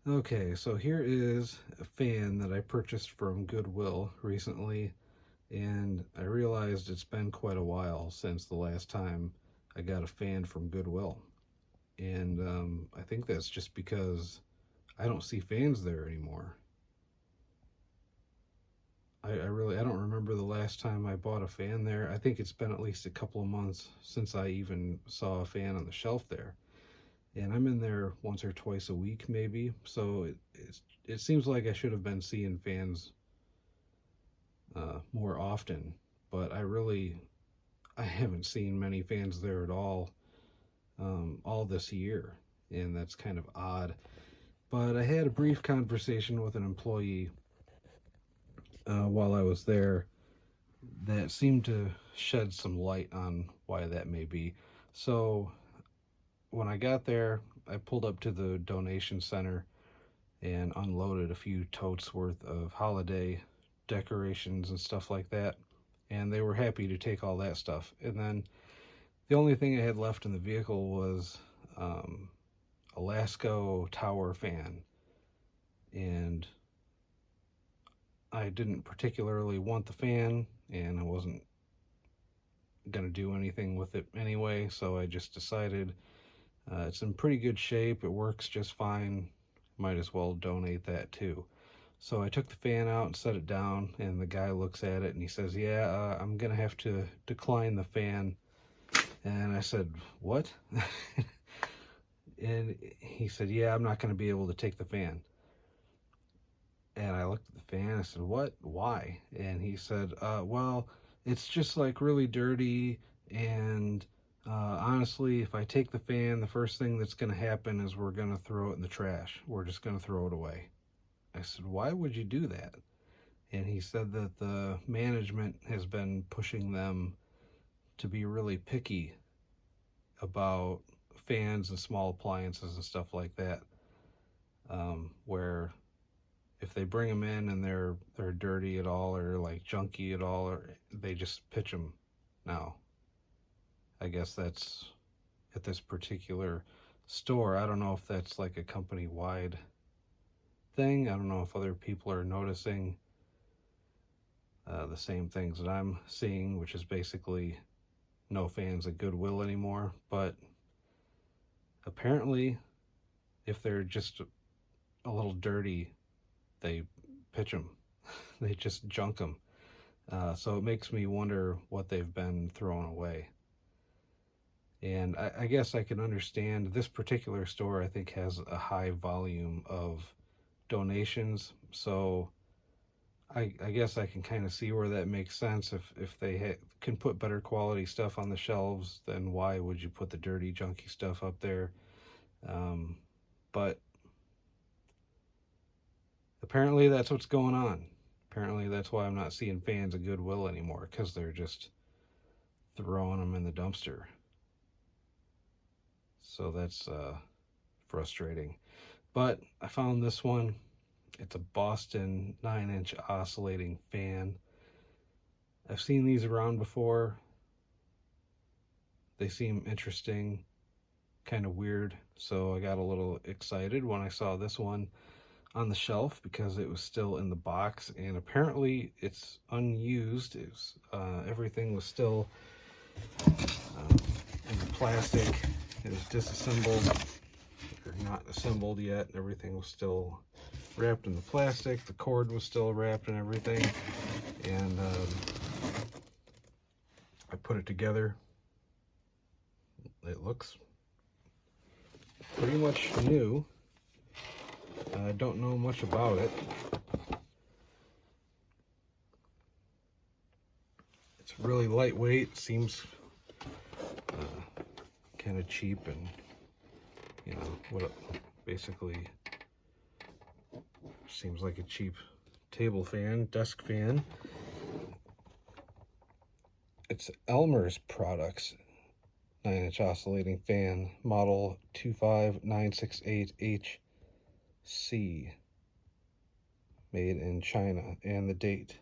Okay, so here is a fan that I purchased from Goodwill recently, and I realized it's been quite a while since the last time I got a fan from Goodwill. And I think that's just because I don't see fans there anymore. I don't remember the last time I bought a fan there. I think it's been at least a couple of months since I even saw a fan on the shelf there. And I'm in there once or twice a week, maybe. So it seems like I should have been seeing fans more often. But I haven't seen many fans there at all this year, and that's kind of odd. But I had a brief conversation with an employee while I was there that seemed to shed some light on why that may be. So when I got there, I pulled up to the donation center and unloaded a few totes worth of holiday decorations and stuff like that. And they were happy to take all that stuff. And then the only thing I had left in the vehicle was um, a Lasco tower fan. And I didn't particularly want the fan, and I wasn't going to do anything with it anyway. So I just decided it's in pretty good shape. It works just fine. Might as well donate that too. So I took the fan out and set it down, and the guy looks at it and he says, "Yeah, I'm gonna have to decline the fan." And I said, "What?" And he said, "Yeah, I'm not gonna be able to take the fan." And I looked at the fan. I said, "What? Why?" And he said, "Well, it's just like really dirty, and honestly, if I take the fan, the first thing that's gonna happen is we're gonna throw it in the trash. We're just gonna throw it away." I said, "Why would you do that?" And he said that the management has been pushing them to be really picky about fans and small appliances and stuff like that. Where if they bring them in and they're dirty at all or like junky at all, or they just pitch them now. I guess that's at this particular store. I don't know if that's like a company wide thing. I don't know if other people are noticing the same things that I'm seeing, which is basically no fans at Goodwill anymore. But apparently, if they're just a little dirty, they pitch them. They just junk them. So it makes me wonder what they've been throwing away. And I guess I can understand this particular store, I think, has a high volume of donations. So I guess I can kind of see where that makes sense. If they can put better quality stuff on the shelves, then why would you put the dirty, junky stuff up there? Um, but apparently that's what's going on. Apparently that's why I'm not seeing fans of Goodwill anymore, because they're just throwing them in the dumpster. So that's frustrating. But I found this one. It's a Boston 9-inch oscillating fan. I've seen these around before. They seem interesting, kind of weird. So I got a little excited when I saw this one on the shelf because it was still in the box, and apparently it's unused. Everything was still in the plastic. It was disassembled or not assembled yet. Everything was still wrapped in the plastic. The cord was still wrapped and everything. And I put it together. It looks pretty much new. I don't know much about it. It's really lightweight. Seems kind of cheap, and you know what? Basically, seems like a cheap table fan, desk fan. It's Elmer's Products 9-inch oscillating fan, model 25968HC, made in China, and the date.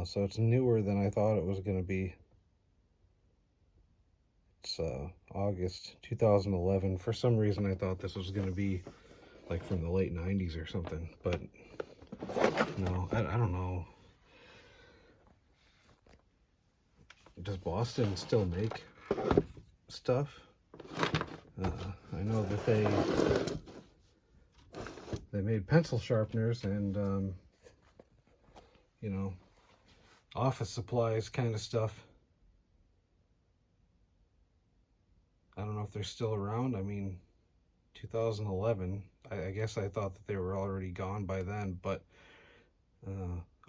So it's newer than I thought it was going to be. It's August 2011. For some reason, I thought this was going to be like from the late 90s or something, but no, I don't know. Does Boston still make stuff? I know that they made pencil sharpeners and you know, office supplies kind of stuff. I don't know if they're still around. I mean, 2011. I guess I thought that they were already gone by then, but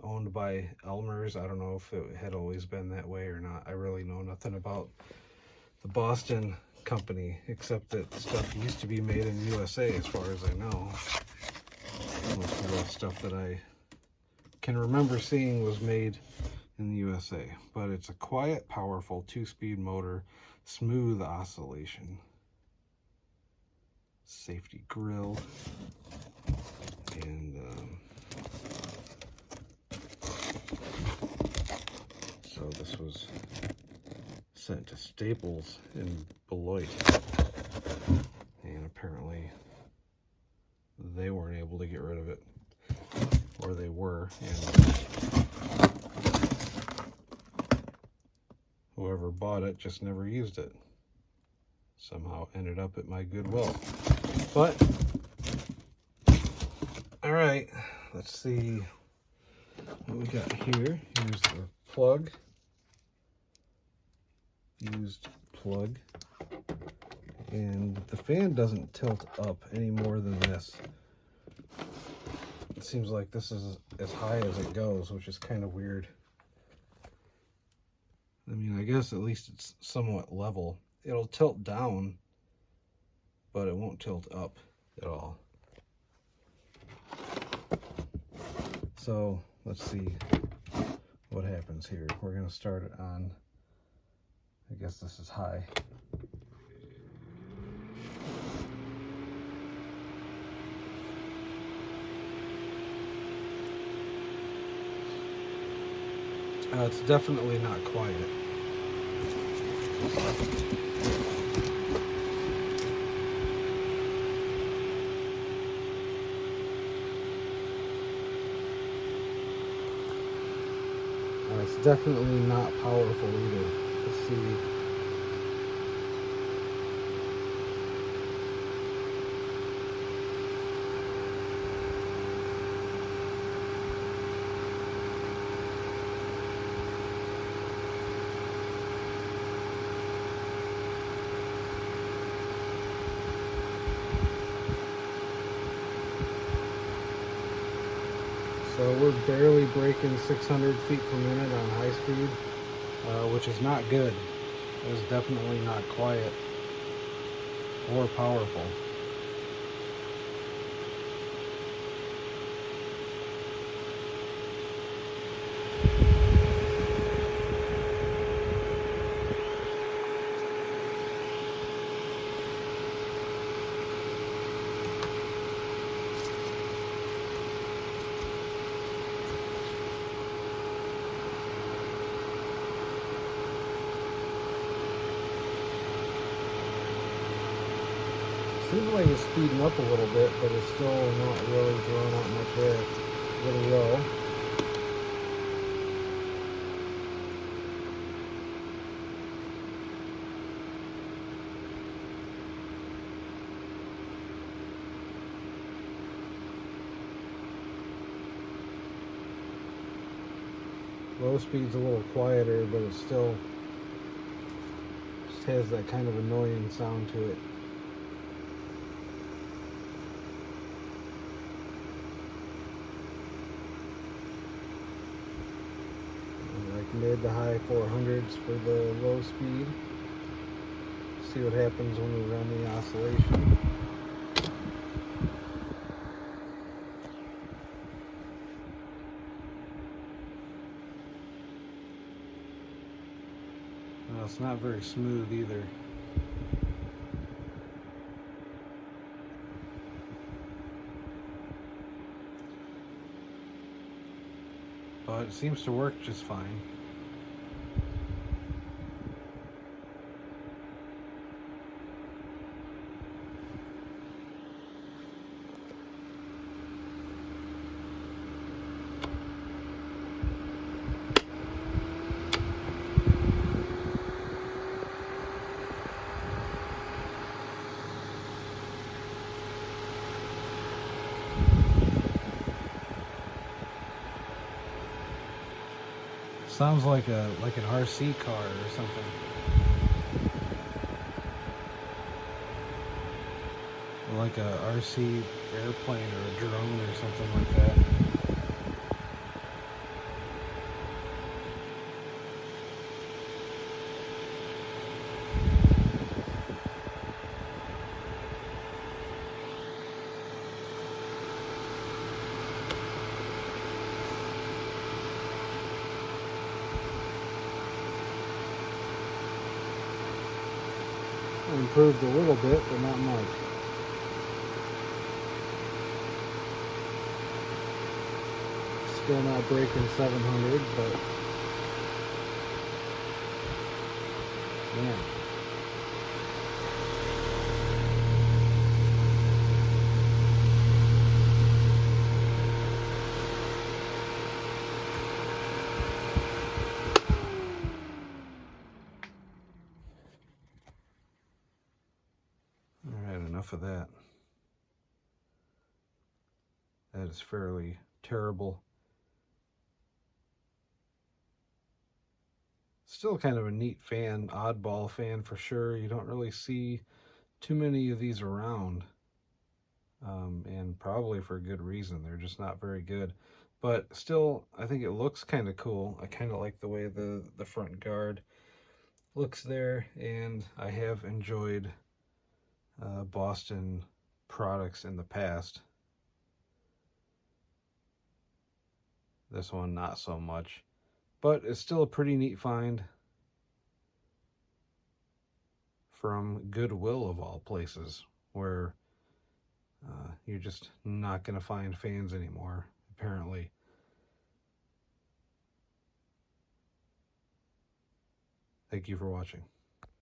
owned by Elmer's. I don't know if it had always been that way or not. I really know nothing about the Boston company, except that stuff used to be made in USA, as far as I know. Most of the stuff that I can remember seeing was made in the USA. But it's a quiet, powerful 2-speed motor, smooth oscillation, safety grill, and so this was sent to Staples in Beloit, and apparently they weren't able to get rid of it, or they were, and whoever bought it just never used it. Somehow ended up at my Goodwill. But all right, let's see what we got here. Here's the plug, used plug, and the fan doesn't tilt up any more than this. It seems like this is as high as it goes, which is kind of weird. I mean, I guess at least it's somewhat level. It'll tilt down, but it won't tilt up at all. So let's see what happens here. We're going to start it on, I guess this is high. It's definitely not quiet. It's definitely not powerful either. Let's see. So we're barely breaking 600 feet per minute on high speed, which is not good. It is definitely not quiet or powerful. Seems like it's speeding up a little bit, but it's still not really throwing out much air. A little low. Low speed's a little quieter, but it still just has that kind of annoying sound to it. Like mid to high 400s for the low speed. See what happens when we run the oscillation. Well, it's not very smooth either. But it seems to work just fine. Sounds like an RC car or something. Like a RC airplane or a drone or something like that. Improved a little bit, but not much. Still not breaking 700, but man. All right, enough of that. That is fairly terrible. Still kind of a neat fan, oddball fan for sure. You don't really see too many of these around, and probably for good reason. They're just not very good. But still, I think it looks kind of cool. I kind of like the way the front guard looks there, and I have enjoyed Boston products in the past. This one, not so much. But it's still a pretty neat find from Goodwill, of all places, where you're just not going to find fans anymore, apparently. Thank you for watching.